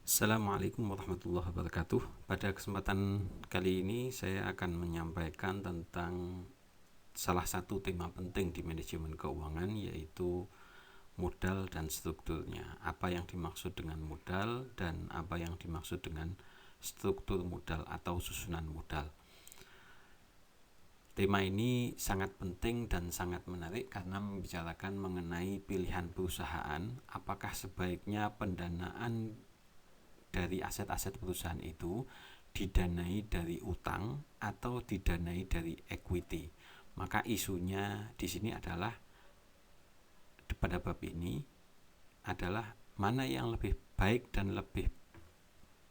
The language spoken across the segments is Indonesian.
Assalamualaikum warahmatullahi wabarakatuh. Pada kesempatan kali ini saya akan menyampaikan tentang salah satu tema penting di manajemen keuangan, yaitu modal dan strukturnya. Apa yang dimaksud dengan modal dan apa yang dimaksud dengan struktur modal atau susunan modal. Tema ini sangat penting dan sangat menarik karena membicarakan mengenai pilihan perusahaan, apakah sebaiknya pendanaan dari aset-aset perusahaan itu didanai dari utang atau didanai dari equity. Maka isunya di sini adalah, pada bab ini adalah mana yang lebih baik dan lebih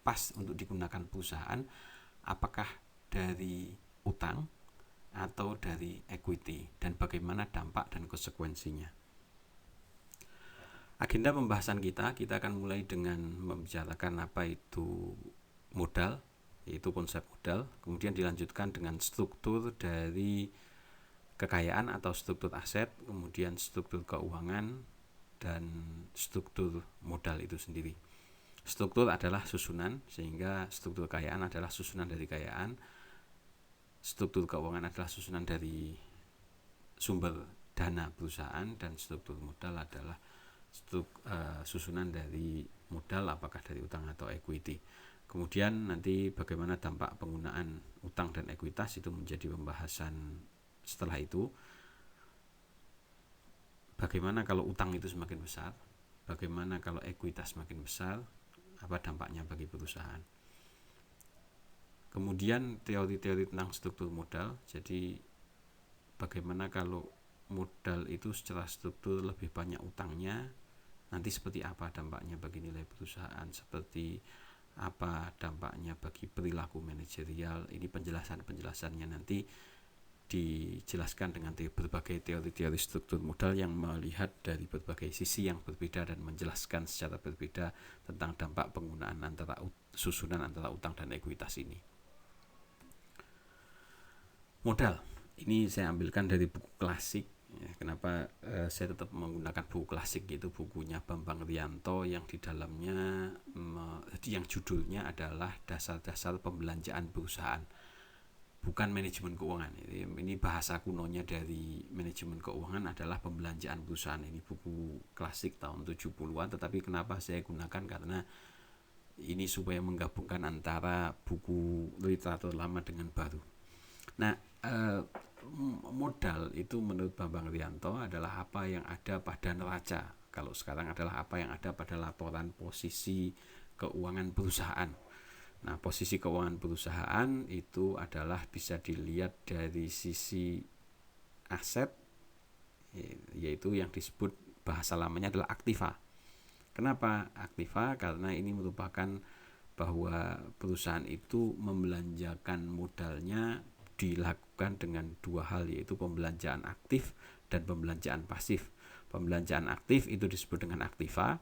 pas untuk digunakan perusahaan, apakah dari utang atau dari equity, dan bagaimana dampak dan konsekuensinya. Agenda pembahasan kita akan mulai dengan membicarakan apa itu modal, yaitu konsep modal, kemudian dilanjutkan dengan struktur dari kekayaan atau struktur aset, kemudian struktur keuangan, dan struktur modal itu sendiri. Struktur adalah susunan, sehingga struktur kekayaan adalah susunan dari kekayaan, struktur keuangan adalah susunan dari sumber dana perusahaan, dan struktur modal adalah susunan dari modal, apakah dari utang atau equity. Kemudian nanti bagaimana dampak penggunaan utang dan ekuitas itu menjadi pembahasan setelah itu. Bagaimana kalau utang itu semakin besar, bagaimana kalau ekuitas semakin besar, apa dampaknya bagi perusahaan. Kemudian teori-teori tentang struktur modal, jadi bagaimana kalau modal itu secara struktur lebih banyak utangnya, nanti seperti apa dampaknya bagi nilai perusahaan, seperti apa dampaknya bagi perilaku manajerial. Ini penjelasannya nanti dijelaskan dengan berbagai teori-teori struktur modal yang melihat dari berbagai sisi yang berbeda dan menjelaskan secara berbeda tentang dampak penggunaan antara susunan antara utang dan ekuitas ini. Modal ini saya ambilkan dari buku klasik. Kenapa saya tetap menggunakan buku klasik, itu bukunya Bambang Rianto yang di dalamnya yang judulnya adalah Dasar-dasar Pembelanjaan Perusahaan, bukan manajemen keuangan. Ini bahasa kunonya dari manajemen keuangan adalah pembelanjaan perusahaan. Ini buku klasik tahun 70-an, tetapi kenapa saya gunakan, karena ini supaya menggabungkan antara buku literatur lama dengan baru. Nah, modal itu menurut Bambang Rianto adalah apa yang ada pada neraca. Kalau sekarang adalah apa yang ada pada laporan posisi keuangan perusahaan. Nah, posisi keuangan perusahaan itu adalah bisa dilihat dari sisi aset, yaitu yang disebut bahasa lamanya adalah aktiva. Kenapa aktiva? Karena ini merupakan bahwa perusahaan itu membelanjakan modalnya dilakukan dengan dua hal, yaitu pembelanjaan aktif dan pembelanjaan pasif. Pembelanjaan aktif itu disebut dengan aktiva,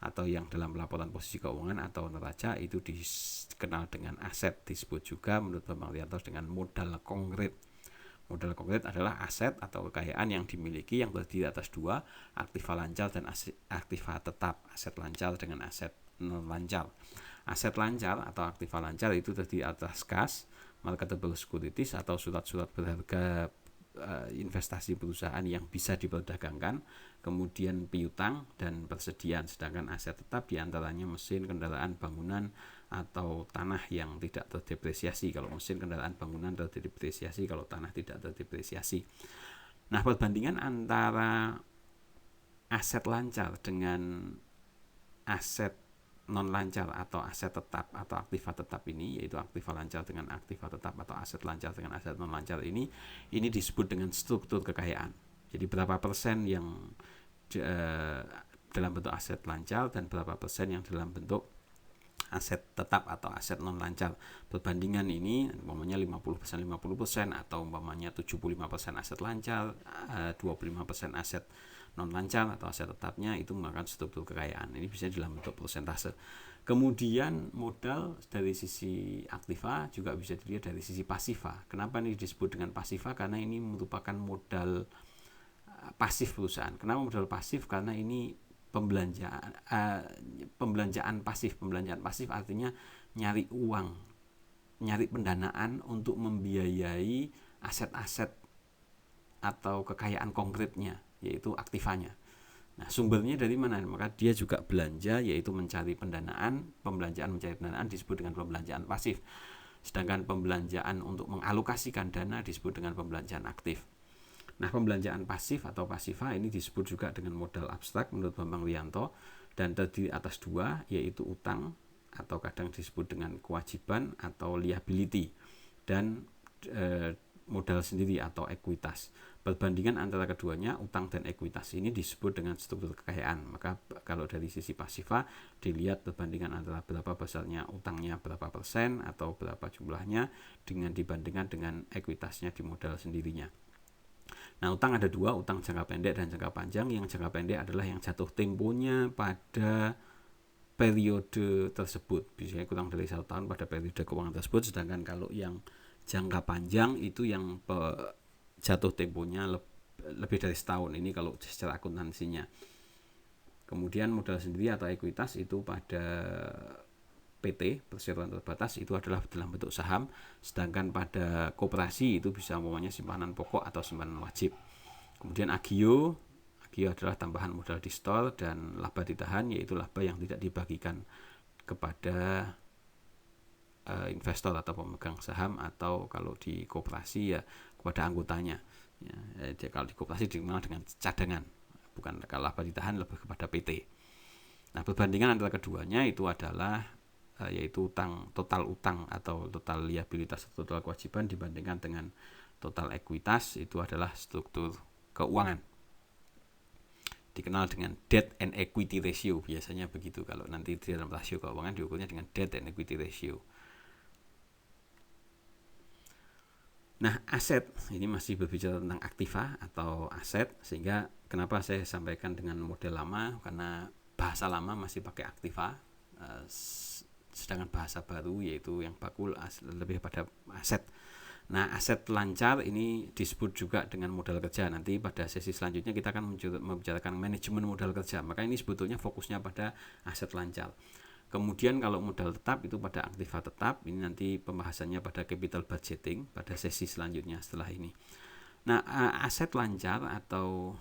atau yang dalam laporan posisi keuangan atau neraca itu dikenal dengan aset. Disebut juga menurut Bambang Rianto dengan modal konkret. Modal konkret adalah aset atau kekayaan yang dimiliki yang terdiri atas dua, aktiva lancar dan aktiva tetap. Aset lancar dengan aset non lancar. Aset lancar atau aktiva lancar itu terdiri atas kas, marketable securities atau surat-surat berharga investasi perusahaan yang bisa diperdagangkan, kemudian piutang dan persediaan. Sedangkan aset tetap diantaranya mesin, kendaraan, bangunan, atau tanah yang tidak terdepresiasi. Kalau mesin, kendaraan, bangunan terdepresiasi, kalau tanah tidak terdepresiasi. Nah, perbandingan antara aset lancar dengan aset non lancar atau aset tetap atau aktiva tetap ini, yaitu aktiva lancar dengan aktiva tetap atau aset lancar dengan aset non lancar ini disebut dengan struktur kekayaan. Jadi berapa persen yang dalam bentuk aset lancar dan berapa persen yang dalam bentuk aset tetap atau aset non lancar. Perbandingan ini umpamanya 50% 50% atau umpamanya 75% aset lancar, 25% aset non lancar atau aset tetapnya, itu merupakan struktur kekayaan. Ini bisa dalam bentuk persentase. Kemudian modal dari sisi aktiva juga bisa dilihat dari sisi pasiva. Kenapa ini disebut dengan pasiva? Karena ini merupakan modal pasif perusahaan. Kenapa modal pasif? Karena ini pembelanjaan pembelanjaan pasif. Pembelanjaan pasif artinya nyari uang, nyari pendanaan untuk membiayai aset-aset atau kekayaan konkretnya, yaitu aktivanya. Nah, sumbernya dari mana? Maka dia juga belanja, yaitu mencari pendanaan. Pembelanjaan mencari pendanaan disebut dengan pembelanjaan pasif. Sedangkan pembelanjaan untuk mengalokasikan dana disebut dengan pembelanjaan aktif. Nah, pembelanjaan pasif atau pasifa ini disebut juga dengan modal abstrak menurut Bambang Wiyanto, dan terdiri atas dua, yaitu utang atau kadang disebut dengan kewajiban atau liability, dan modal sendiri atau ekuitas. Perbandingan antara keduanya, utang dan ekuitas ini disebut dengan struktur kekayaan. Maka kalau dari sisi pasifa dilihat perbandingan antara berapa besarnya utangnya, berapa persen atau berapa jumlahnya dengan dibandingkan dengan ekuitasnya di modal sendirinya. Nah, utang ada dua, utang jangka pendek dan jangka panjang. Yang jangka pendek adalah yang jatuh temponya pada periode tersebut, biasanya kurang dari 1 tahun pada periode keuangan tersebut. Sedangkan kalau yang jangka panjang itu yang jatuh temponya lebih dari setahun, ini kalau secara akuntansinya. Kemudian modal sendiri atau ekuitas itu pada PT, perseroan terbatas, itu adalah dalam bentuk saham. Sedangkan pada koperasi itu bisa umpamanya simpanan pokok atau simpanan wajib. Kemudian agio adalah tambahan modal di store, dan laba ditahan yaitu laba yang tidak dibagikan kepada investor atau pemegang saham, atau kalau di koperasi ya kepada anggotanya. Ya, kalau di koperasi dikenal dengan cadangan, bukan. Kalau laba ditahan lebih kepada PT. Nah, perbandingan antara keduanya itu adalah yaitu total utang atau total liabilitas atau total kewajiban dibandingkan dengan total ekuitas, itu adalah struktur keuangan, dikenal dengan debt and equity ratio, biasanya begitu. Kalau nanti di dalam rasio keuangan diukurnya dengan debt and equity ratio. Nah, aset ini masih berbicara tentang aktiva atau aset, sehingga kenapa saya sampaikan dengan model lama, karena bahasa lama masih pakai aktiva, sedangkan bahasa baru yaitu yang baku lebih pada aset. Nah, aset lancar ini disebut juga dengan modal kerja. Nanti pada sesi selanjutnya kita akan membicarakan manajemen modal kerja. Maka ini sebetulnya fokusnya pada aset lancar. Kemudian kalau modal tetap itu pada aktiva tetap. Ini nanti pembahasannya pada capital budgeting pada sesi selanjutnya setelah ini. Nah, aset lancar atau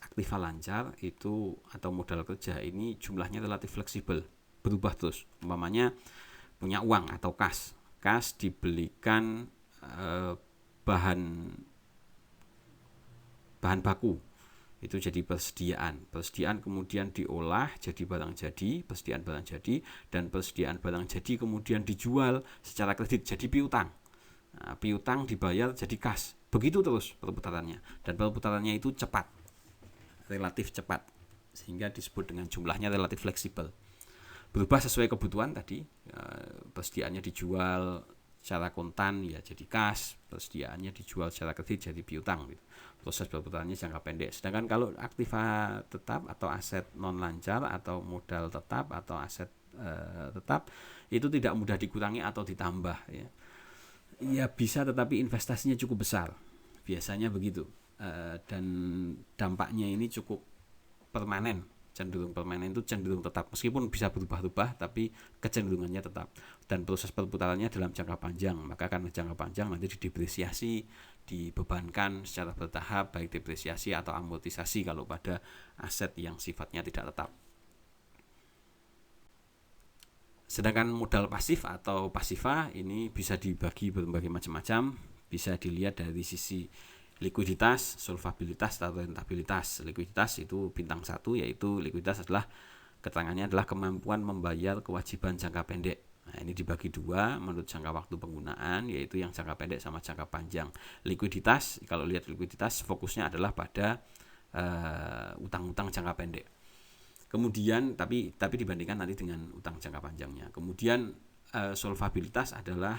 aktiva lancar itu atau modal kerja ini jumlahnya relatif fleksibel, berubah terus. Umpamanya punya uang atau kas dibelikan bahan baku, itu jadi persediaan kemudian diolah jadi barang jadi, persediaan barang jadi, dan persediaan barang jadi kemudian dijual secara kredit jadi piutang. Nah, piutang dibayar jadi kas, begitu terus perputarannya, dan perputarannya itu cepat, relatif cepat, sehingga disebut dengan jumlahnya relatif fleksibel, berubah sesuai kebutuhan tadi. Persediaannya dijual secara kontan ya jadi kas, persediaannya dijual secara kredit jadi piutang gitu. Proses perputarannya jangka pendek. Sedangkan kalau aktiva tetap atau aset non lancar atau modal tetap atau aset tetap itu tidak mudah dikurangi atau ditambah ya. Ya bisa, tetapi investasinya cukup besar. Biasanya begitu. Dan dampaknya ini cukup permanen. Cenderung permanen itu cenderung tetap, meskipun bisa berubah-ubah tapi kecenderungannya tetap, dan proses perputarannya dalam jangka panjang. Maka karena jangka panjang nanti didepresiasi, dibebankan secara bertahap, baik depresiasi atau amortisasi kalau pada aset yang sifatnya tidak tetap. Sedangkan modal pasif atau pasifa ini bisa dibagi berbagai macam-macam, bisa dilihat dari sisi likuiditas, solvabilitas atau rentabilitas. Likuiditas itu bintang 1, yaitu likuiditas adalah keterangannya adalah kemampuan membayar kewajiban jangka pendek. Nah, ini dibagi dua menurut jangka waktu penggunaan, yaitu yang jangka pendek sama jangka panjang. Likuiditas, kalau lihat likuiditas fokusnya adalah pada utang-utang jangka pendek. Kemudian tapi dibandingkan nanti dengan utang jangka panjangnya. Kemudian solvabilitas adalah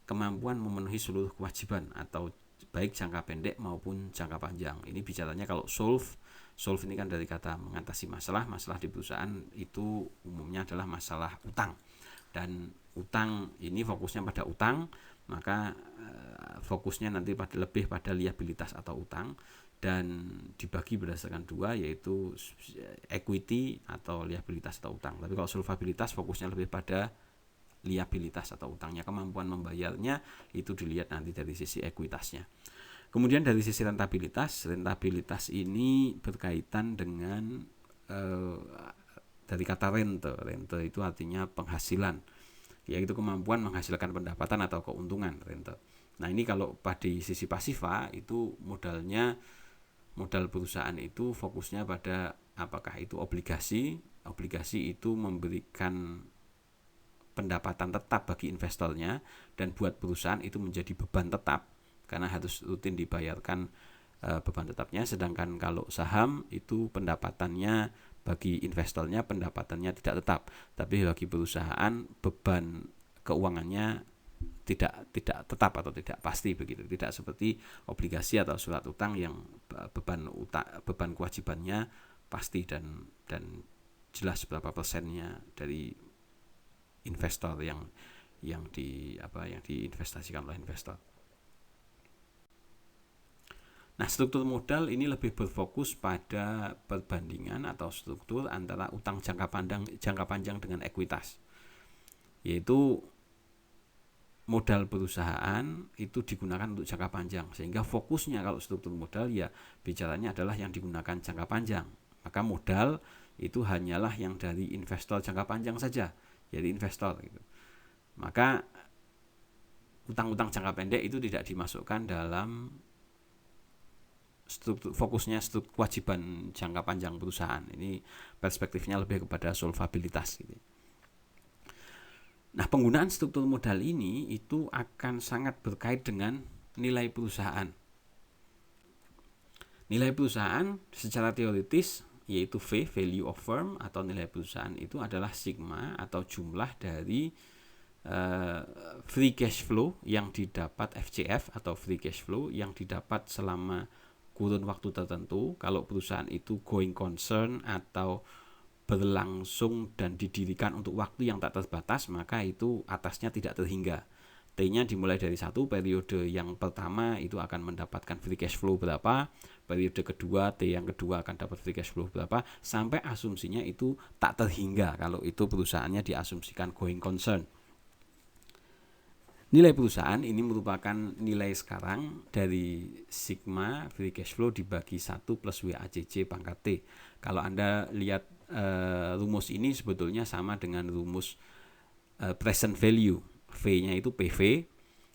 kemampuan memenuhi seluruh kewajiban atau baik jangka pendek maupun jangka panjang. Ini bicaranya kalau solve ini kan dari kata mengatasi masalah di perusahaan itu umumnya adalah masalah utang. Dan utang ini fokusnya pada utang, maka fokusnya nanti lebih pada liabilitas atau utang. dan dibagi berdasarkan dua, yaitu equity atau liabilitas atau utang. Tapi kalau solvabilitas fokusnya lebih pada liabilitas atau utangnya, kemampuan membayarnya itu dilihat nanti dari sisi ekuitasnya. Kemudian dari sisi rentabilitas ini berkaitan dengan dari kata rente itu artinya penghasilan, yaitu kemampuan menghasilkan pendapatan atau keuntungan, rente. Nah ini kalau pada sisi pasifa itu modal perusahaan itu fokusnya pada apakah itu obligasi itu memberikan pendapatan tetap bagi investornya, dan buat perusahaan itu menjadi beban tetap karena harus rutin dibayarkan beban tetapnya. Sedangkan kalau saham itu pendapatannya bagi investornya pendapatannya tidak tetap, tapi bagi perusahaan beban keuangannya tidak tetap atau tidak pasti begitu. Tidak seperti obligasi atau surat utang yang beban kewajibannya pasti dan jelas berapa persennya dari investor yang diinvestasikan oleh investor. Nah, struktur modal ini lebih berfokus pada perbandingan atau struktur antara utang jangka panjang dengan ekuitas. Yaitu modal perusahaan itu digunakan untuk jangka panjang, sehingga fokusnya kalau struktur modal ya bicaranya adalah yang digunakan jangka panjang. Maka modal itu hanyalah yang dari investor jangka panjang saja, jadi investor gitu. Maka utang-utang jangka pendek itu tidak dimasukkan dalam fokusnya struktur kewajiban jangka panjang perusahaan. Ini perspektifnya lebih kepada solvabilitas gitu. Nah, penggunaan struktur modal ini itu akan sangat berkait dengan nilai perusahaan. Nilai perusahaan secara teoritis yaitu V, value of firm, atau nilai perusahaan itu adalah sigma atau jumlah dari free cash flow yang didapat, FCF atau free cash flow yang didapat selama kurun waktu tertentu. Kalau perusahaan itu going concern atau berlangsung dan didirikan untuk waktu yang tak terbatas, maka itu atasnya tidak terhingga. T-nya dimulai dari 1, periode yang pertama itu akan mendapatkan free cash flow berapa, periode kedua, T yang kedua akan dapat free cash flow berapa, sampai asumsinya itu tak terhingga kalau itu perusahaannya diasumsikan going concern. Nilai perusahaan ini merupakan nilai sekarang dari sigma free cash flow dibagi 1 plus WACC pangkat T. Kalau Anda lihat rumus ini sebetulnya sama dengan rumus present value. V-nya itu PV,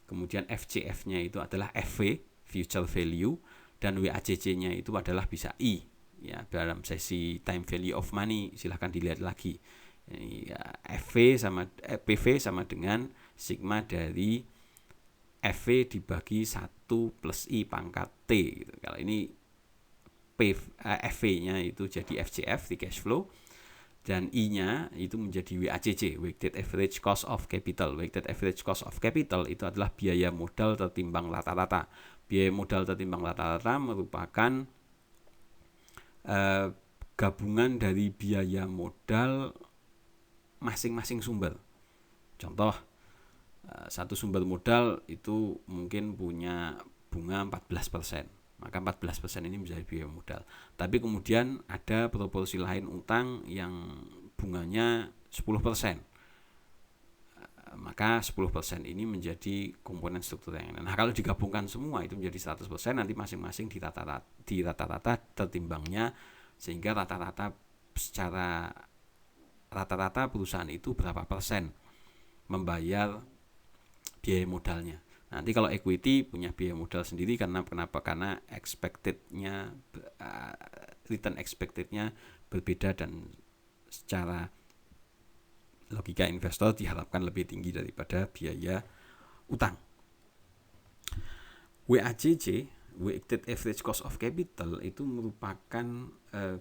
kemudian FCF-nya itu adalah FV, future value, dan WACC-nya itu adalah bisa I. Ya, dalam sesi time value of money silahkan dilihat lagi. Ya, PV sama dengan sigma dari FV dibagi 1 plus I pangkat T gitu. Kalau ini FV-nya itu jadi FCF, free cash flow, dan I-nya itu menjadi WACC, weighted average cost of capital. Weighted average cost of capital itu adalah biaya modal tertimbang rata-rata. Biaya modal tertimbang rata-rata merupakan gabungan dari biaya modal masing-masing sumber. Contoh, satu sumber modal itu mungkin punya bunga 14%. Maka 14% ini menjadi biaya modal. Tapi kemudian ada proporsi lain utang yang bunganya 10%. Maka 10% ini menjadi komponen struktur yang lain. Nah, kalau digabungkan semua itu menjadi 100%, nanti masing-masing di rata-rata tertimbangnya, sehingga secara rata-rata perusahaan itu berapa persen membayar biaya modalnya. Nanti kalau equity punya biaya modal sendiri karena expected-nya return expected-nya berbeda, dan secara logika investor diharapkan lebih tinggi daripada biaya utang. WACC, weighted average cost of capital, itu merupakan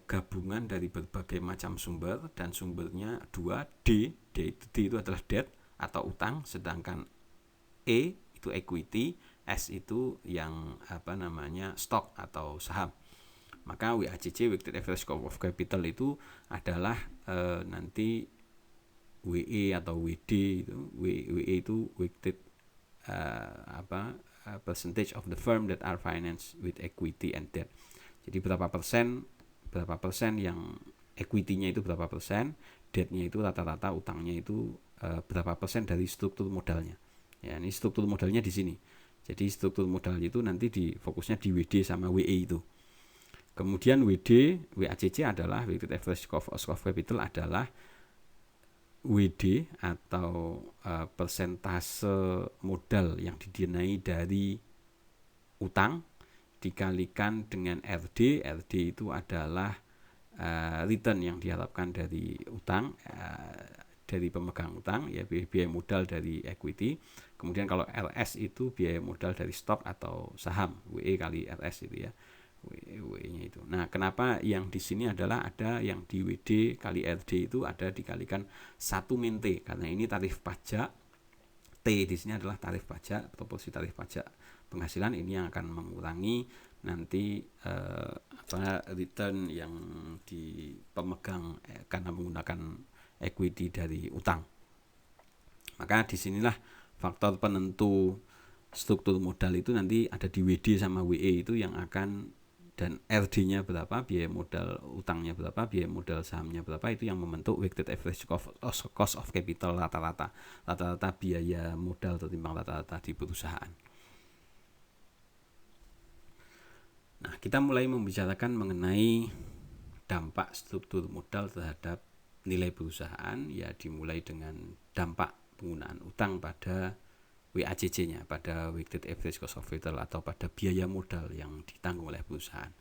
gabungan dari berbagai macam sumber, dan sumbernya 2. D itu adalah debt atau utang, sedangkan E itu equity, S itu yang stock atau saham. Maka WACC, weighted average cost of capital, itu adalah nanti WE atau WD itu. WE itu weighted percentage of the firm that are financed with equity and debt. Jadi berapa persen yang equity-nya itu berapa persen, debt-nya itu rata-rata utangnya itu berapa persen dari struktur modalnya. Ya, ini struktur modalnya di sini. Jadi struktur modal itu nanti fokusnya di WD sama WE itu. Kemudian WACC adalah weighted average cost of capital adalah WD atau persentase modal yang didanai dari utang dikalikan dengan RD. RD itu adalah return yang diharapkan dari utang, dari pemegang utang, ya biaya modal dari equity. Kemudian kalau RS itu biaya modal dari stok atau saham, WE kali RS itu ya, WE-nya itu. Nah, kenapa yang di sini adalah ada yang di WD kali RD itu ada dikalikan 1 min T, karena ini tarif pajak. T di sini adalah tarif pajak, proporsi tarif pajak penghasilan, ini yang akan mengurangi nanti return yang di pemegang karena menggunakan equity dari utang. Maka disinilah faktor penentu struktur modal itu nanti ada di WD sama WE itu yang akan, dan RD-nya berapa, biaya modal utangnya berapa, biaya modal sahamnya berapa, itu yang membentuk weighted average cost of capital rata-rata biaya modal tertimbang rata-rata di perusahaan. Nah, kita mulai membicarakan mengenai dampak struktur modal terhadap nilai perusahaan, ya dimulai dengan dampak penggunaan utang pada WACC-nya, pada weighted average cost of capital atau pada biaya modal yang ditanggung oleh perusahaan.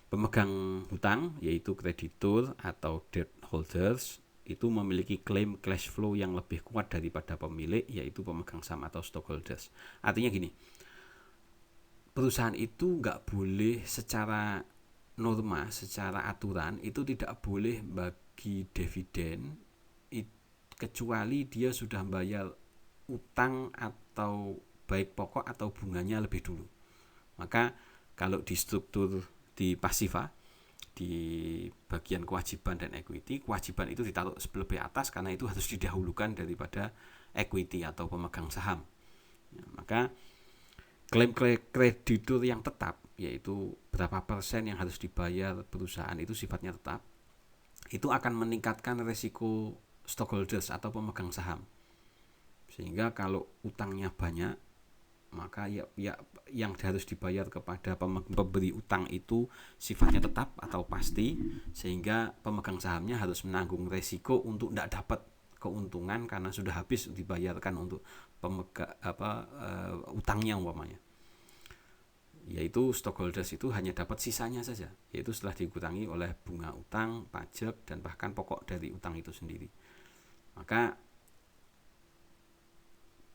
Pemegang hutang yaitu kreditur atau debt holders itu memiliki klaim cash flow yang lebih kuat daripada pemilik, yaitu pemegang saham atau stockholders. Artinya gini, perusahaan itu nggak boleh secara norma, secara aturan itu tidak boleh bagi dividen kecuali dia sudah bayar utang atau baik pokok atau bunganya lebih dulu. Maka kalau di struktur di pasiva, di bagian kewajiban dan equity, kewajiban itu ditaruh lebih atas karena itu harus didahulukan daripada equity atau pemegang saham. Ya, maka klaim kreditur yang tetap, yaitu berapa persen yang harus dibayar perusahaan itu sifatnya tetap, itu akan meningkatkan resiko stockholders atau pemegang saham. Sehingga kalau utangnya banyak, maka ya yang harus dibayar kepada pemberi utang itu sifatnya tetap atau pasti, sehingga pemegang sahamnya harus menanggung resiko untuk tidak dapat keuntungan karena sudah habis dibayarkan untuk utangnya umpamanya. Yaitu stockholders itu hanya dapat sisanya saja, yaitu setelah dikurangi oleh bunga utang, pajak, dan bahkan pokok dari utang itu sendiri. Maka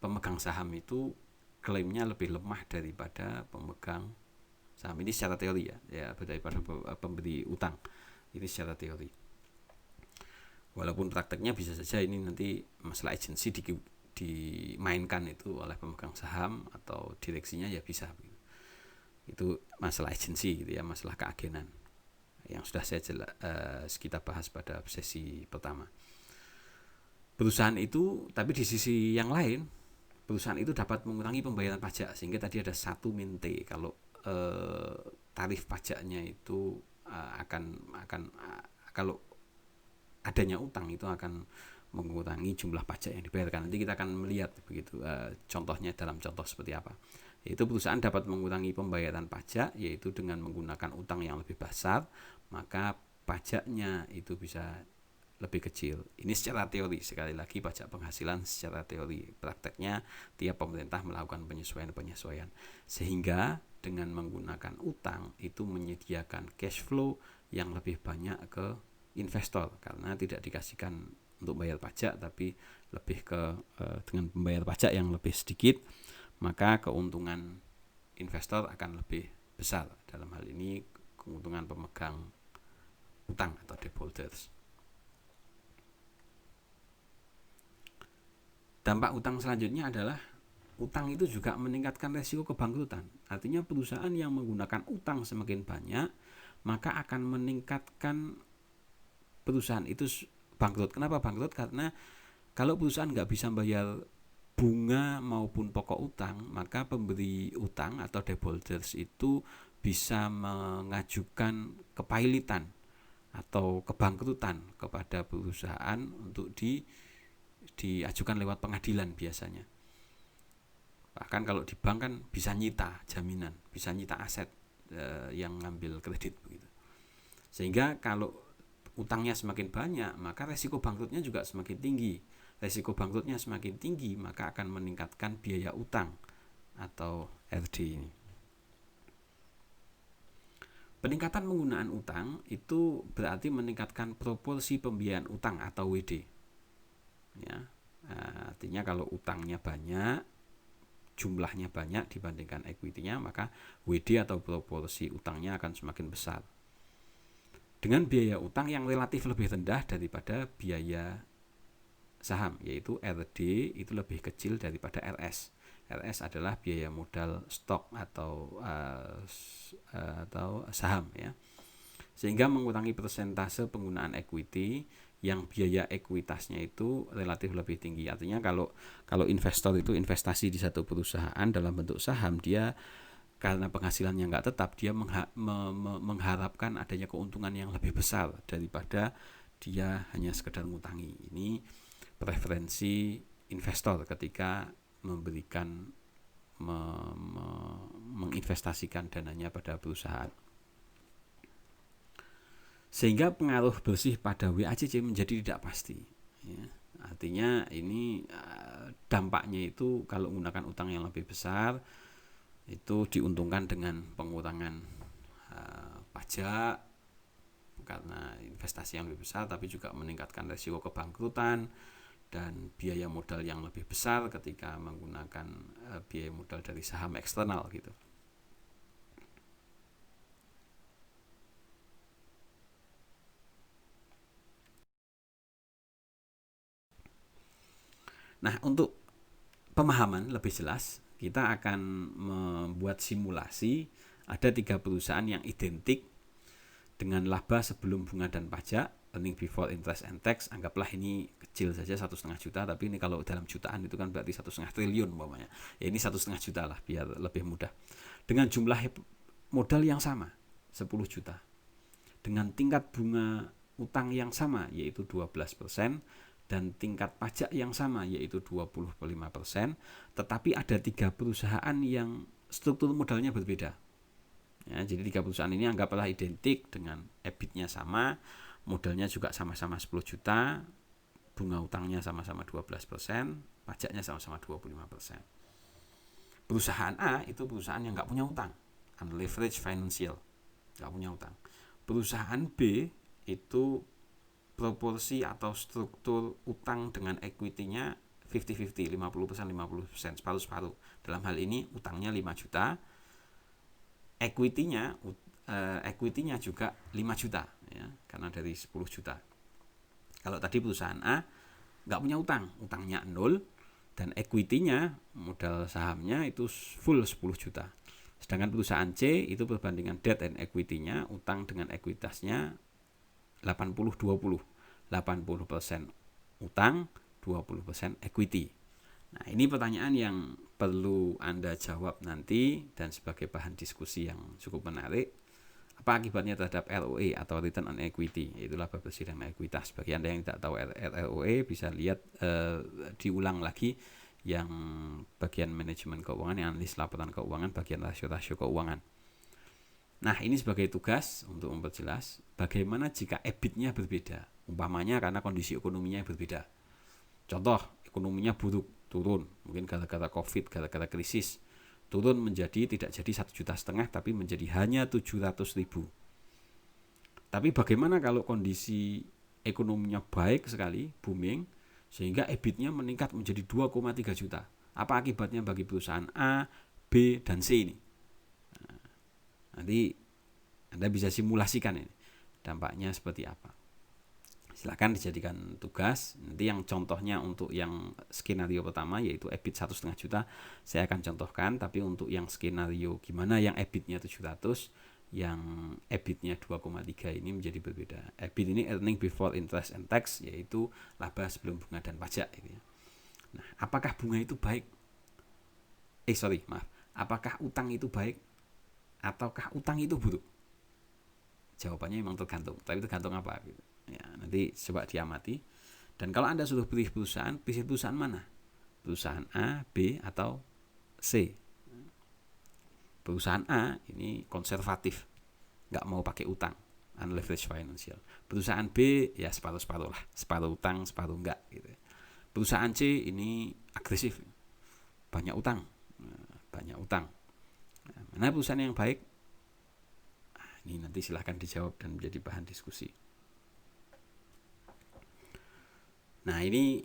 pemegang saham itu klaimnya lebih lemah daripada pemegang saham. Ini secara teori ya daripada pemberi utang. Ini secara teori. Walaupun prakteknya bisa saja ini nanti masalah agensi dimainkan itu oleh pemegang saham atau direksinya, ya bisa. Itu masalah agensi gitu ya, masalah keagenan yang sudah kita bahas pada sesi pertama. Perusahaan itu, tapi di sisi yang lain, perusahaan itu dapat mengurangi pembayaran pajak, sehingga tadi ada 1 min T kalau tarif pajaknya itu kalau adanya utang itu akan mengurangi jumlah pajak yang dibayarkan. Nanti kita akan melihat begitu contohnya dalam contoh seperti apa. Yaitu perusahaan dapat mengurangi pembayaran pajak, yaitu dengan menggunakan utang yang lebih besar, maka pajaknya itu bisa lebih kecil. Ini secara teori, sekali lagi pajak penghasilan secara teori. Prakteknya tiap pemerintah melakukan penyesuaian. Sehingga dengan menggunakan utang itu menyediakan cash flow yang lebih banyak ke investor, karena tidak dikasihkan untuk bayar pajak, tapi lebih ke dengan membayar pajak yang lebih sedikit, maka keuntungan investor akan lebih besar. Dalam hal ini keuntungan pemegang utang atau debt holders. Dampak utang selanjutnya adalah utang itu juga meningkatkan resiko kebangkrutan. Artinya perusahaan yang menggunakan utang semakin banyak, maka akan meningkatkan perusahaan itu bangkrut. Kenapa bangkrut? Karena kalau perusahaan nggak bisa bayar bunga maupun pokok utang, maka pemberi utang atau defaulters itu bisa mengajukan kepailitan atau kebangkrutan kepada perusahaan untuk diajukan lewat pengadilan biasanya. Bahkan kalau di bank kan bisa nyita jaminan, bisa nyita aset yang ngambil kredit begitu. Sehingga kalau utangnya semakin banyak, maka resiko bangkrutnya juga semakin tinggi. Resiko bangkrutnya semakin tinggi, maka akan meningkatkan biaya utang atau RD ini. Peningkatan penggunaan utang itu berarti meningkatkan proporsi pembiayaan utang atau WD. Ya, artinya kalau utangnya banyak, jumlahnya banyak dibandingkan equity-nya, maka WD atau proporsi utangnya akan semakin besar. Dengan biaya utang yang relatif lebih rendah daripada biaya saham, yaitu RD itu lebih kecil daripada RS. RS adalah biaya modal stok atau saham ya. Sehingga mengurangi persentase penggunaan equity yang biaya ekuitasnya itu relatif lebih tinggi. Artinya kalau investor itu investasi di satu perusahaan dalam bentuk saham, dia karena penghasilannya nggak tetap, dia mengharapkan adanya keuntungan yang lebih besar daripada dia hanya sekedar ngutangi. Ini preferensi investor ketika memberikan menginvestasikan dananya pada perusahaan. Sehingga pengaruh bersih pada WACC menjadi tidak pasti. Ya. Artinya ini dampaknya itu kalau menggunakan utang yang lebih besar itu diuntungkan dengan pengurangan pajak karena investasi yang lebih besar, tapi juga meningkatkan resiko kebangkrutan dan biaya modal yang lebih besar ketika menggunakan biaya modal dari saham eksternal gitu. Nah, untuk pemahaman lebih jelas, kita akan membuat simulasi ada 3 perusahaan yang identik dengan laba sebelum bunga dan pajak, earning before interest and tax. Anggaplah ini kecil saja 1,5 juta, tapi ini kalau dalam jutaan itu kan berarti 1,5 triliun umpamanya. Ya ini 1,5 juta lah biar lebih mudah. Dengan jumlah modal yang sama, 10 juta. Dengan tingkat bunga utang yang sama yaitu 12%, dan tingkat pajak yang sama yaitu 25%, tetapi ada 3 perusahaan yang struktur modalnya berbeda. Ya, jadi 3 perusahaan ini anggaplah identik dengan EBIT-nya sama, modalnya juga sama-sama 10 juta, bunga utangnya sama-sama 12%, pajaknya sama-sama 25%. Perusahaan A itu perusahaan yang nggak punya utang, unleveraged financial, nggak punya utang. Perusahaan B itu proporsi atau struktur utang dengan equity-nya 50-50, 50%, 50%, separuh-separuh. Dalam hal ini utangnya 5 juta, equity-nya juga 5 juta ya, karena dari 10 juta. Kalau tadi perusahaan A nggak punya utang, utangnya 0, dan equity-nya, modal sahamnya itu full 10 juta. Sedangkan perusahaan C itu perbandingan debt and equity-nya, utang dengan ekuitasnya 80-20, 80% utang, 20% equity. Nah, ini pertanyaan yang perlu Anda jawab nanti dan sebagai bahan diskusi yang cukup menarik. Apa akibatnya terhadap ROE atau return on equity, yaitu laba bersih dan ekuitas. Bagi Anda yang tidak tahu ROE, bisa lihat diulang lagi yang bagian manajemen keuangan, yang analis laporan keuangan, bagian rasio-rasio keuangan. Nah, ini sebagai tugas untuk memperjelas bagaimana jika EBIT-nya berbeda. Umpamanya karena kondisi ekonominya berbeda. Contoh, ekonominya buruk, turun. Mungkin gara-gara COVID, gara-gara krisis. Turun menjadi tidak jadi 1,5 juta, tapi menjadi hanya 700.000. Tapi bagaimana kalau kondisi ekonominya baik sekali, booming, sehingga EBIT-nya meningkat menjadi 2,3 juta. Apa akibatnya bagi perusahaan A, B, dan C ini? Nanti Anda bisa simulasikan ini dampaknya seperti apa. Silakan dijadikan tugas. Nanti yang contohnya untuk yang skenario pertama yaitu EBIT 1,5 juta saya akan contohkan, tapi untuk yang skenario gimana yang EBIT-nya 700, yang EBIT-nya 2,3 ini menjadi berbeda. EBIT ini earning before interest and tax, yaitu laba sebelum bunga dan pajak ini. Nah, apakah bunga itu baik? Apakah utang itu baik ataukah utang itu buruk? Jawabannya memang tergantung, tapi tergantung apa gitu. Ya, nanti coba diamati. Dan kalau Anda sudah pilih perusahaan mana? Perusahaan A, B, atau C? Perusahaan A ini konservatif, nggak mau pakai utang, unleveraged financial. Perusahaan B ya separuh-separuh lah, separuh utang, separuh enggak gitu. Perusahaan C ini agresif, banyak utang. Mana perusahaan yang baik? Ini nanti silahkan dijawab dan menjadi bahan diskusi. Nah, ini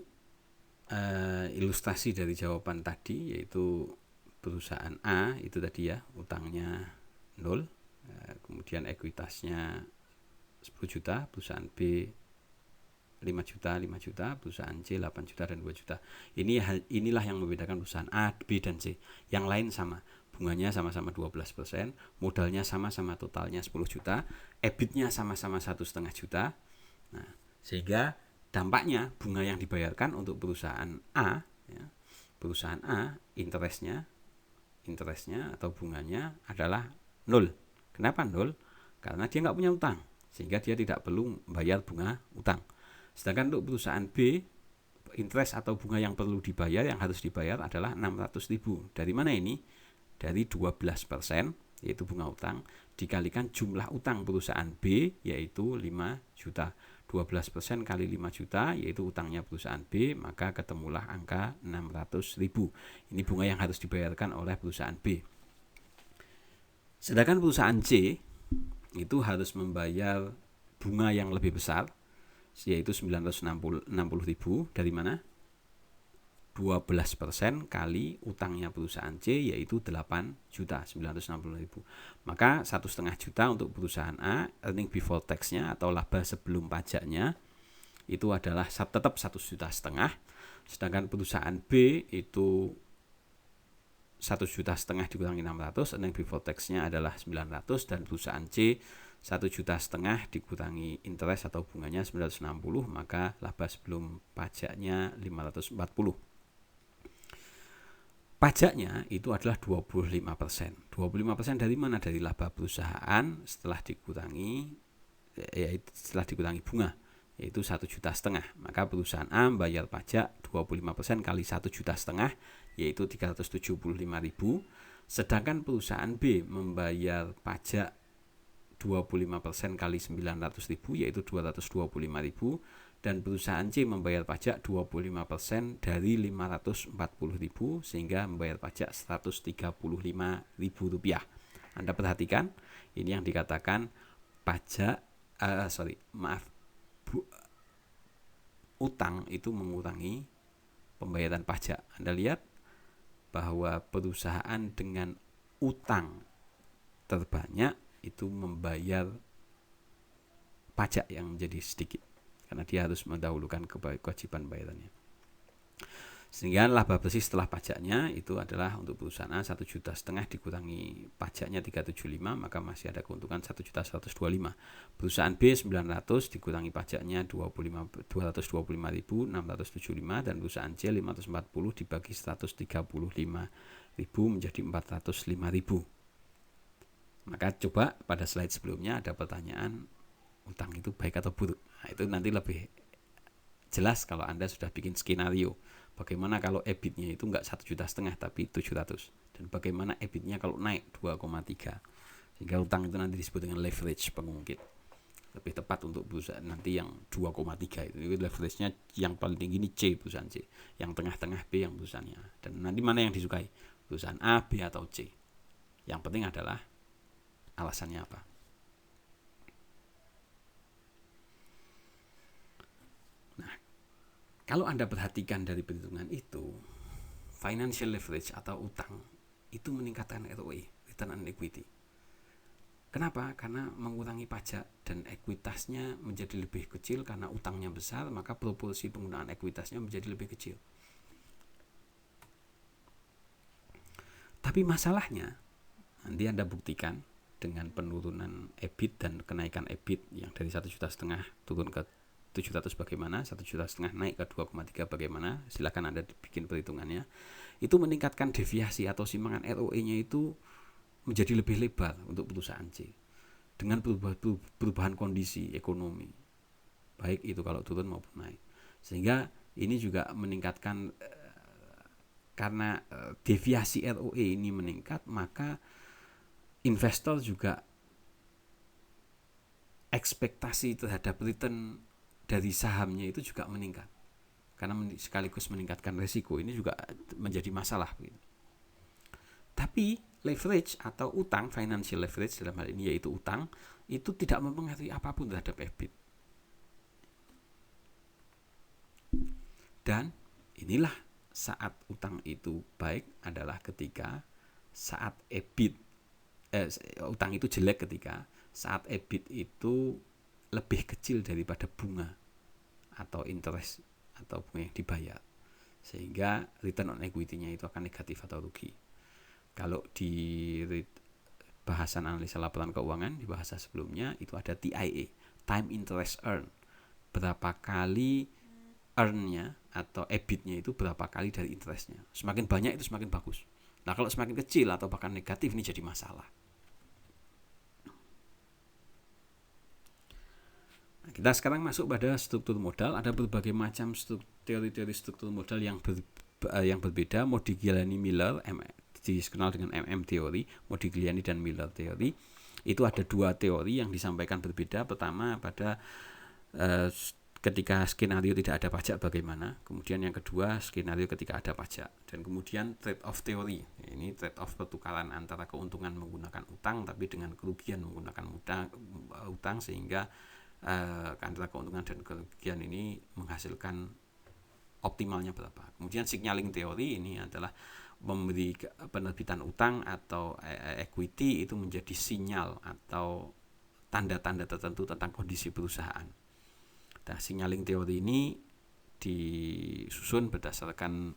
ilustrasi dari jawaban tadi, yaitu perusahaan A itu tadi ya, utangnya 0, kemudian ekuitasnya 10 juta, perusahaan B 5 juta, perusahaan C 8 juta dan 2 juta. Inilah yang membedakan perusahaan A, B, dan C. Yang lain sama, bunganya sama-sama 12%, modalnya sama-sama totalnya 10 juta, EBIT-nya sama-sama 1,5 juta. Nah, sehingga dampaknya bunga yang dibayarkan untuk perusahaan A, ya, perusahaan A interestnya atau bunganya adalah 0. Kenapa 0? Karena dia nggak punya utang, sehingga dia tidak perlu bayar bunga utang. Sedangkan untuk perusahaan B, interest atau bunga yang perlu dibayar, yang harus dibayar adalah 600.000. Dari mana ini? Dari 12%, yaitu bunga utang, dikalikan jumlah utang perusahaan B, yaitu 5 juta. 12% kali 5 juta, yaitu utangnya perusahaan B, maka ketemulah angka 600.000. Ini bunga yang harus dibayarkan oleh perusahaan B. Sedangkan perusahaan C itu harus membayar bunga yang lebih besar, yaitu 960.000. Dari mana? 12% kali utangnya perusahaan C, yaitu 8 juta 960.000. Maka 1,5 juta untuk perusahaan A, earning before tax-nya atau laba sebelum pajaknya itu adalah tetap 1,5 juta. Sedangkan perusahaan B itu 1,5 juta dikurangi 600, earning before tax-nya adalah 900, dan perusahaan C 1,5 juta dikurangi interest atau bunganya 960, maka laba sebelum pajaknya 540. Pajaknya itu adalah 25%. 25% dari mana? Dari laba perusahaan setelah dikurangi bunga, yaitu 1,5 juta. Maka perusahaan A membayar pajak 25% kali 1,5 juta, yaitu 375.000. Sedangkan perusahaan B membayar pajak 25% kali 900.000, yaitu 225.000, dan perusahaan C membayar pajak 25% dari 540.000, sehingga membayar pajak 135.000 rupiah. Anda perhatikan, ini yang dikatakan utang itu mengurangi pembayaran pajak. Anda lihat bahwa perusahaan dengan utang terbanyak itu membayar pajak yang menjadi sedikit, karena dia harus mendahulukan kewajiban bayarannya. Sehingga laba bersih setelah pajaknya itu adalah untuk perusahaan A 1,5 juta dikurangi pajaknya 375, maka masih ada keuntungan 1,125 juta. Perusahaan B 900 dikurangi pajaknya 225.675, dan perusahaan C 540 dibagi 135.000 menjadi 405.000. Maka coba pada slide sebelumnya ada pertanyaan, utang itu baik atau buruk. Nah, itu nanti lebih jelas kalau Anda sudah bikin skenario. Bagaimana kalau EBIT-nya itu enggak 1,5 juta tapi 700, dan bagaimana EBIT-nya kalau naik 2,3, sehingga utang itu nanti disebut dengan leverage pengungkit. Lebih tepat untuk perusahaan nanti yang 2,3 itu leverage-nya yang paling tinggi ini C, perusahaan C, yang tengah-tengah B yang perusahaannya. Dan nanti mana yang disukai, perusahaan A, B, atau C? Yang penting adalah alasannya apa. Nah, kalau Anda perhatikan dari perhitungan itu, financial leverage atau utang itu meningkatkan ROE, return on equity. Kenapa? Karena mengurangi pajak dan ekuitasnya menjadi lebih kecil. Karena utangnya besar, maka proporsi penggunaan ekuitasnya menjadi lebih kecil. Tapi masalahnya, nanti Anda buktikan dengan penurunan EBIT dan kenaikan EBIT yang dari 1,5 juta turun ke 700 bagaimana, 1,5 juta naik ke 2,3 bagaimana, silakan Anda bikin perhitungannya. Itu meningkatkan deviasi atau simpangan ROE-nya itu menjadi lebih lebar untuk perusahaan C dengan perubahan kondisi ekonomi, baik itu kalau turun maupun naik. Sehingga ini juga meningkatkan, karena deviasi ROE ini meningkat, maka investor juga ekspektasi terhadap return dari sahamnya itu juga meningkat, karena sekaligus meningkatkan resiko. Ini juga menjadi masalah gitu. Tapi leverage atau utang, financial leverage dalam hal ini yaitu utang, itu tidak mempengaruhi apapun terhadap EBIT. Dan inilah saat utang itu baik adalah ketika saat utang itu jelek ketika saat EBIT itu lebih kecil daripada bunga atau interest atau bunga yang dibayar, sehingga return on equity-nya itu akan negatif atau rugi. Kalau di bahasan analisa laporan keuangan di bahasa sebelumnya itu ada TIA, time interest earn, berapa kali earn-nya atau EBIT-nya itu berapa kali dari interest-nya. Semakin banyak itu semakin bagus. Nah, kalau semakin kecil atau bahkan negatif, ini jadi masalah. Kita sekarang masuk pada struktur modal. Ada berbagai macam teori-teori struktur modal yang berbeda. Modigliani-Miller, dikenal dengan MM teori, Modigliani dan Miller teori. Itu ada dua teori yang disampaikan berbeda. Pertama pada ketika skenario tidak ada pajak bagaimana. Kemudian yang kedua skenario ketika ada pajak. Dan kemudian trade-off teori. Ini trade-off pertukaran antara keuntungan menggunakan utang tapi dengan kerugian menggunakan utang, sehingga antara keuntungan dan kerugian ini menghasilkan optimalnya berapa. Kemudian signaling teori ini adalah memberi penerbitan utang atau equity itu menjadi sinyal atau tanda-tanda tertentu tentang kondisi perusahaan. Nah, signaling teori ini disusun berdasarkan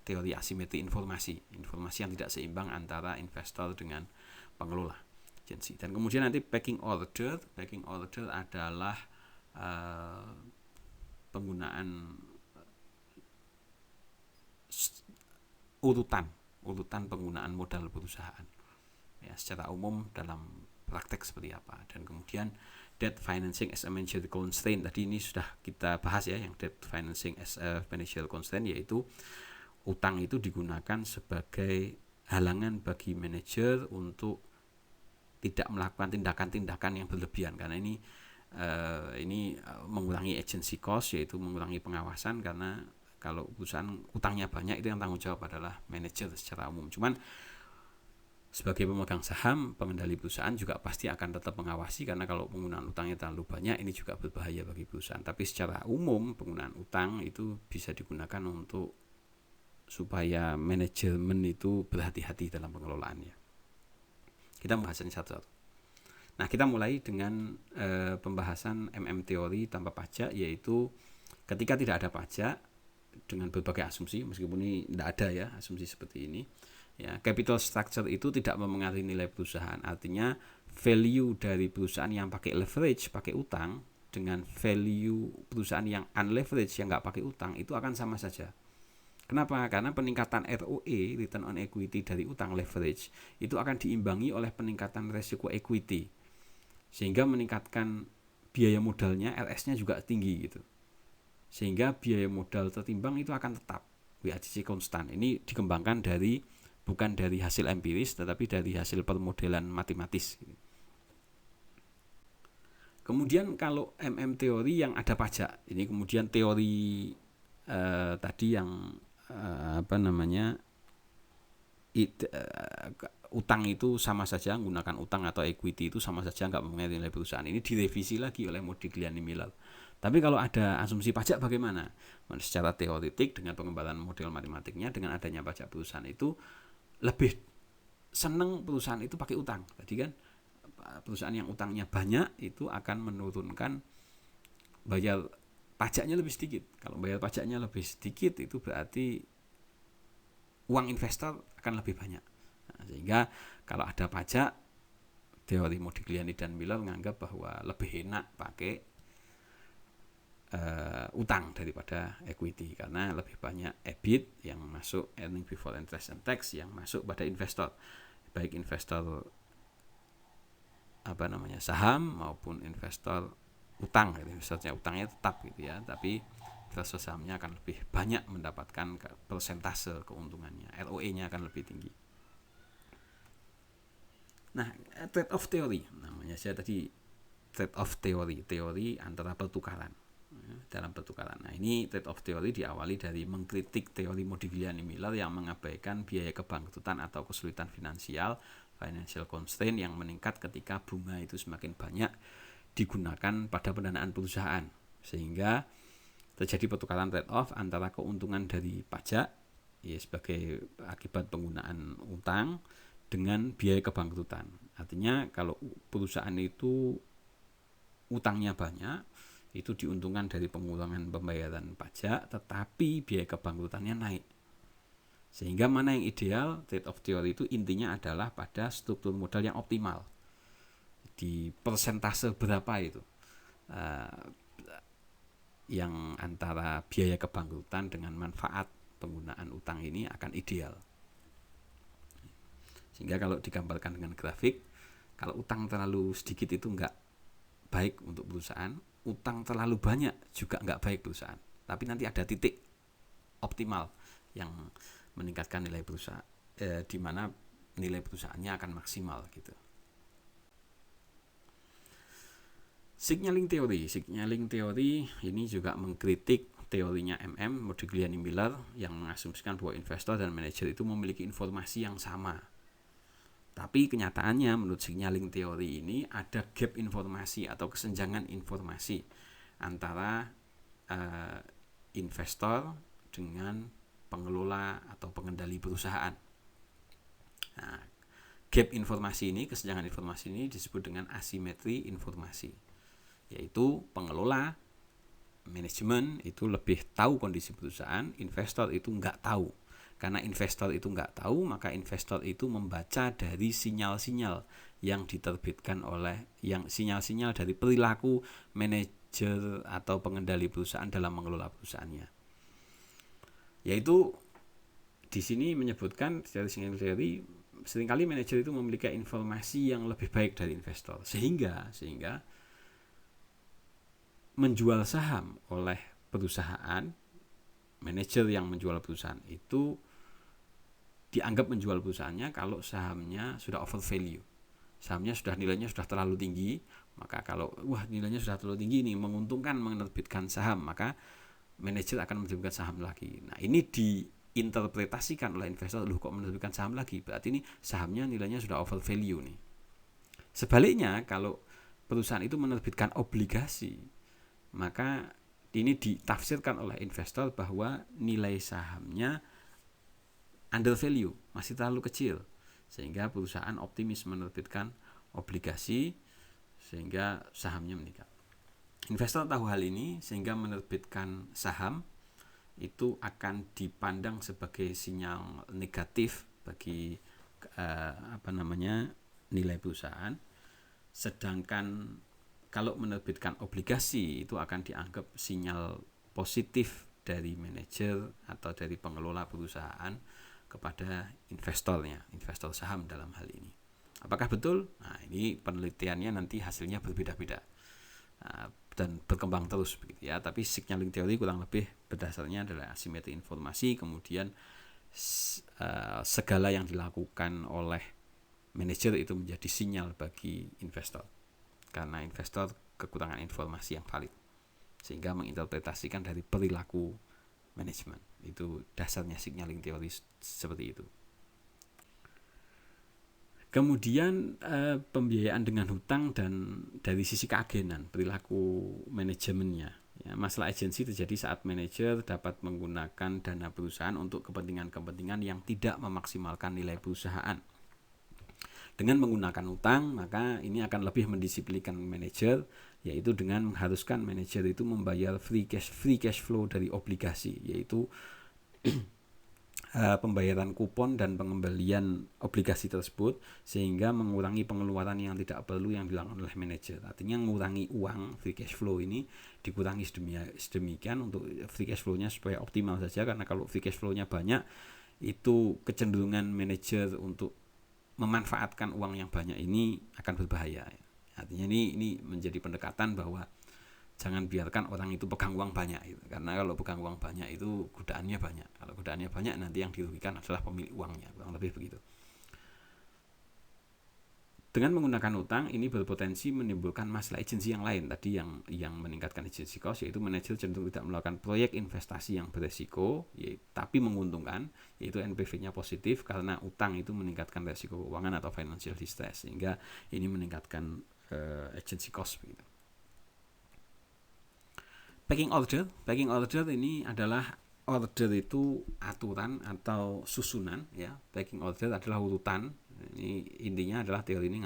teori asimetri informasi yang tidak seimbang antara investor dengan pengelola. Dan kemudian nanti pecking order adalah penggunaan urutan penggunaan modal perusahaan ya, secara umum dalam praktek seperti apa. Dan kemudian debt financing as a managerial constraint, tadi ini sudah kita bahas ya, yang debt financing as a managerial constraint, yaitu utang itu digunakan sebagai halangan bagi manajer untuk tidak melakukan tindakan-tindakan yang berlebihan, karena ini mengurangi agency cost, yaitu mengurangi pengawasan, karena kalau perusahaan utangnya banyak itu yang tanggung jawab adalah manajer secara umum. Cuman sebagai pemegang saham, pengendali perusahaan juga pasti akan tetap mengawasi, karena kalau penggunaan utangnya terlalu banyak ini juga berbahaya bagi perusahaan. Tapi secara umum penggunaan utang itu bisa digunakan untuk supaya manajemen itu berhati-hati dalam pengelolaannya. Kita membahasnya satu-satu. Nah, kita mulai dengan pembahasan MM teori tanpa pajak, yaitu ketika tidak ada pajak dengan berbagai asumsi, meskipun ini tidak ada ya asumsi seperti ini. Ya, capital structure itu tidak mempengaruhi nilai perusahaan. Artinya value dari perusahaan yang pakai leverage, pakai utang, dengan value perusahaan yang unleverage, yang nggak pakai utang, itu akan sama saja. Kenapa? Karena peningkatan ROE, return on equity dari utang leverage, itu akan diimbangi oleh peningkatan resiko equity, sehingga meningkatkan biaya modalnya, RS-nya juga tinggi gitu. Sehingga biaya modal tertimbang itu akan tetap WACC konstan. Ini dikembangkan bukan dari hasil empiris, tetapi dari hasil permodelan matematis. Kemudian kalau MM teori yang ada pajak, ini kemudian teori tadi yang utang itu sama saja, menggunakan utang atau equity itu sama saja, nggak mempengaruhi nilai perusahaan. Ini direvisi lagi oleh Modigliani-Miller. Tapi kalau ada asumsi pajak bagaimana? Secara teoretik dengan pengembangan model matematiknya, dengan adanya pajak perusahaan itu lebih seneng perusahaan itu pakai utang. Tadi kan perusahaan yang utangnya banyak itu akan menurunkan bayar pajaknya lebih sedikit. Kalau bayar pajaknya lebih sedikit itu berarti uang investor akan lebih banyak. Nah, sehingga kalau ada pajak, teori Modigliani dan Miller menganggap bahwa lebih enak pakai utang daripada equity, karena lebih banyak EBIT yang masuk, earning before interest and tax, yang masuk pada investor, baik investor saham maupun investor utang. Investornya utangnya tetap gitu ya, tapi investor sahamnya akan lebih banyak mendapatkan persentase keuntungannya, ROE-nya akan lebih tinggi. Nah, trade off teori namanya, saya tadi trade off teori antara pertukaran, dalam pertukaran. Nah, ini trade off teori diawali dari mengkritik teori Modigliani-Miller yang mengabaikan biaya kebangkrutan atau kesulitan finansial, financial constraint, yang meningkat ketika bunga itu semakin banyak digunakan pada pendanaan perusahaan, sehingga terjadi pertukaran trade off antara keuntungan dari pajak ya sebagai akibat penggunaan utang dengan biaya kebangkrutan. Artinya kalau perusahaan itu utangnya banyak, itu diuntungkan dari pengurangan pembayaran pajak, tetapi biaya kebangkrutannya naik. Sehingga mana yang ideal? Trade off teori itu intinya adalah pada struktur modal yang optimal. Di persentase berapa itu yang antara biaya kebangkrutan dengan manfaat penggunaan utang ini akan ideal. Sehingga kalau digambarkan dengan grafik, kalau utang terlalu sedikit itu enggak baik untuk perusahaan, utang terlalu banyak juga enggak baik perusahaan. Tapi nanti ada titik optimal yang meningkatkan nilai perusahaan, di mana nilai perusahaannya akan maksimal gitu. Signaling teori ini juga mengkritik teorinya Modigliani-Miller yang mengasumsikan bahwa investor dan manajer itu memiliki informasi yang sama. Tapi kenyataannya menurut signaling teori ini ada gap informasi atau kesenjangan informasi antara investor dengan pengelola atau pengendali perusahaan. Nah, gap informasi ini, kesenjangan informasi ini disebut dengan asimetri informasi. Yaitu pengelola, manajemen itu lebih tahu kondisi perusahaan, investor itu enggak tahu. Karena investor itu enggak tahu, maka investor itu membaca dari sinyal-sinyal yang diterbitkan sinyal-sinyal dari perilaku manajer atau pengendali perusahaan dalam mengelola perusahaannya. Yaitu di sini menyebutkan secara signaling teori, seringkali manajer itu memiliki informasi yang lebih baik dari investor, sehingga menjual saham oleh perusahaan, manajer yang menjual perusahaan itu dianggap menjual perusahaannya kalau sahamnya sudah over value, nilainya sudah terlalu tinggi. Maka kalau nilainya sudah terlalu tinggi ini menguntungkan menerbitkan saham, maka manajer akan menerbitkan saham lagi. Nah, ini diinterpretasikan oleh investor, kok menerbitkan saham lagi, berarti ini sahamnya nilainya sudah over value nih. Sebaliknya, kalau perusahaan itu menerbitkan obligasi, maka ini ditafsirkan oleh investor bahwa nilai sahamnya under value, masih terlalu kecil, sehingga perusahaan optimis menerbitkan obligasi sehingga sahamnya meningkat. Investor tahu hal ini sehingga menerbitkan saham itu akan dipandang sebagai sinyal negatif bagi nilai perusahaan, sedangkan kalau menerbitkan obligasi itu akan dianggap sinyal positif dari manajer atau dari pengelola perusahaan kepada investor saham dalam hal ini. Apakah betul? Nah, ini penelitiannya nanti hasilnya berbeda-beda dan berkembang terus begitu ya. Tapi signaling teori kurang lebih berdasarnya adalah asimetri informasi, kemudian segala yang dilakukan oleh manajer itu menjadi sinyal bagi investor, karena investor kekurangan informasi yang valid, sehingga menginterpretasikan dari perilaku manajemen. Itu dasarnya signaling teori seperti itu. Kemudian pembiayaan dengan hutang dan dari sisi keagenan perilaku manajemennya. Ya, masalah agensi terjadi saat manajer dapat menggunakan dana perusahaan untuk kepentingan-kepentingan yang tidak memaksimalkan nilai perusahaan. Dengan menggunakan utang, maka ini akan lebih mendisiplinkan manajer, yaitu dengan mengharuskan manajer itu membayar free cash flow dari obligasi, yaitu pembayaran kupon dan pengembalian obligasi tersebut, sehingga mengurangi pengeluaran yang tidak perlu yang dilakukan oleh manajer. Artinya mengurangi uang free cash flow ini dikurangi sedemikian untuk free cash flow-nya supaya optimal saja, karena kalau free cash flow-nya banyak itu kecenderungan manajer untuk memanfaatkan uang yang banyak ini akan berbahaya. Artinya ini menjadi pendekatan bahwa jangan biarkan orang itu pegang uang banyak itu. Karena kalau pegang uang banyak itu godaannya banyak. Kalau godaannya banyak nanti yang dirugikan adalah pemilik uangnya, kurang lebih begitu. Dengan menggunakan utang ini berpotensi menimbulkan masalah agensi yang lain tadi yang meningkatkan agency cost, yaitu manajer cenderung tidak melakukan proyek investasi yang beresiko tapi menguntungkan, yaitu NPV-nya positif karena utang itu meningkatkan resiko keuangan atau financial distress, sehingga ini meningkatkan agency cost begitu. Packing order ini adalah order itu aturan atau susunan ya. Packing order adalah urutan. Ini intinya adalah teori ini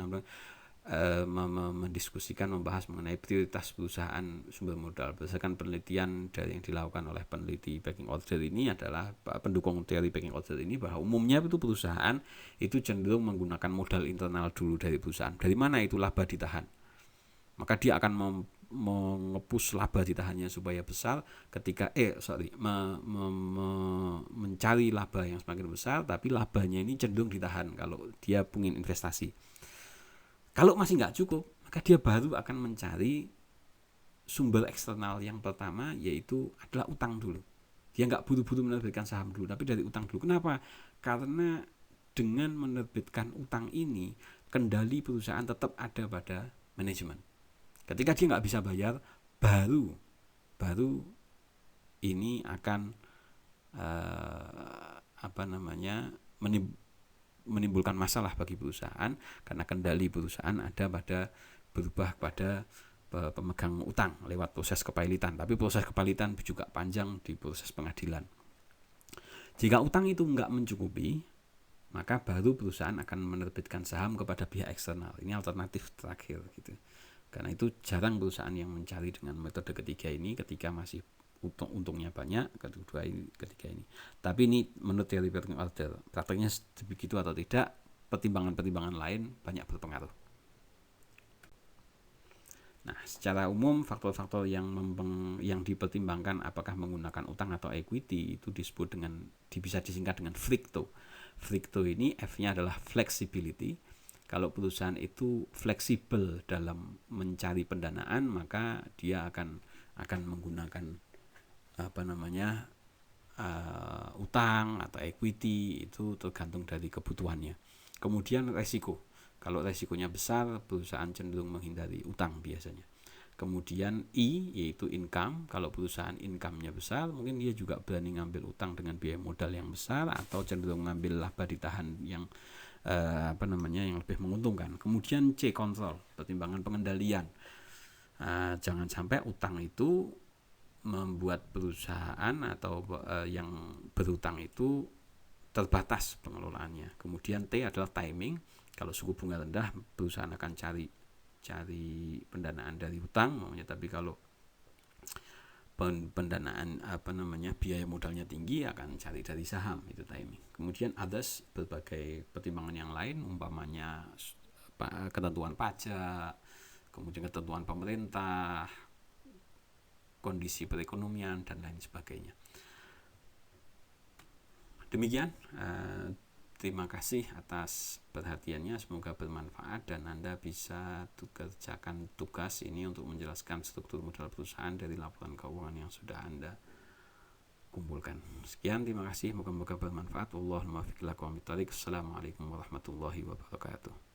mendiskusikan, membahas mengenai prioritas perusahaan sumber modal berdasarkan penelitian dari yang dilakukan oleh peneliti. Packing order ini adalah pendukung teori packing order ini, bahwa umumnya itu perusahaan itu cenderung menggunakan modal internal dulu dari perusahaan. Dari mana itu laba ditahan? Maka dia akan mengepus laba ditahannya supaya besar ketika mencari laba yang semakin besar, tapi labanya ini cenderung ditahan kalau dia ingin investasi. Kalau masih nggak cukup, maka dia baru akan mencari sumber eksternal yang pertama, yaitu adalah utang dulu. Dia nggak buru-buru menerbitkan saham dulu, tapi dari utang dulu. Kenapa? Karena dengan menerbitkan utang ini, kendali perusahaan tetap ada pada manajemen. Ketika dia nggak bisa bayar, baru ini akan menimbulkan masalah bagi perusahaan, karena kendali perusahaan ada pada berubah pada pemegang utang lewat proses kepailitan. Tapi proses kepailitan juga panjang di proses pengadilan. Jika utang itu nggak mencukupi, maka baru perusahaan akan menerbitkan saham kepada pihak eksternal. Ini alternatif terakhir gitu. Karena itu jarang perusahaan yang mencari dengan metode ketiga ini ketika masih untungnya banyak, ketiga ini. Tapi ini menurut teori packing order. Prakteknya begitu atau tidak, pertimbangan-pertimbangan lain banyak berpengaruh. Nah, secara umum faktor-faktor yang dipertimbangkan apakah menggunakan utang atau equity itu disebut dengan, bisa disingkat dengan FLICTO. FLICTO ini F-nya adalah flexibility. Kalau perusahaan itu fleksibel dalam mencari pendanaan, maka dia akan menggunakan utang atau equity, itu tergantung dari kebutuhannya. Kemudian resiko. Kalau resikonya besar, perusahaan cenderung menghindari utang biasanya. Kemudian I, yaitu income. Kalau perusahaan income-nya besar, mungkin dia juga berani ngambil utang dengan biaya modal yang besar, atau cenderung ngambil laba ditahan yang yang lebih menguntungkan. Kemudian C, kontrol, pertimbangan pengendalian. Jangan sampai utang itu membuat perusahaan atau yang berutang itu terbatas pengelolaannya. Kemudian T adalah timing. Kalau suku bunga rendah, perusahaan akan cari pendanaan dari utang, tapi kalau pendanaan biaya modalnya tinggi, akan cari dari saham, itu timing. Kemudian others, berbagai pertimbangan yang lain, umpamanya ketentuan pajak, kemudian ketentuan pemerintah, kondisi perekonomian, dan lain sebagainya. Demikian, terima kasih atas perhatiannya, semoga bermanfaat dan Anda bisa kerjakan tugas ini untuk menjelaskan struktur modal perusahaan dari laporan keuangan yang sudah Anda kumpulkan. Sekian, terima kasih, moga-moga bermanfaat. Wallahul muwaffiq ila aqwamit thoriq. Assalamualaikum warahmatullahi wabarakatuh.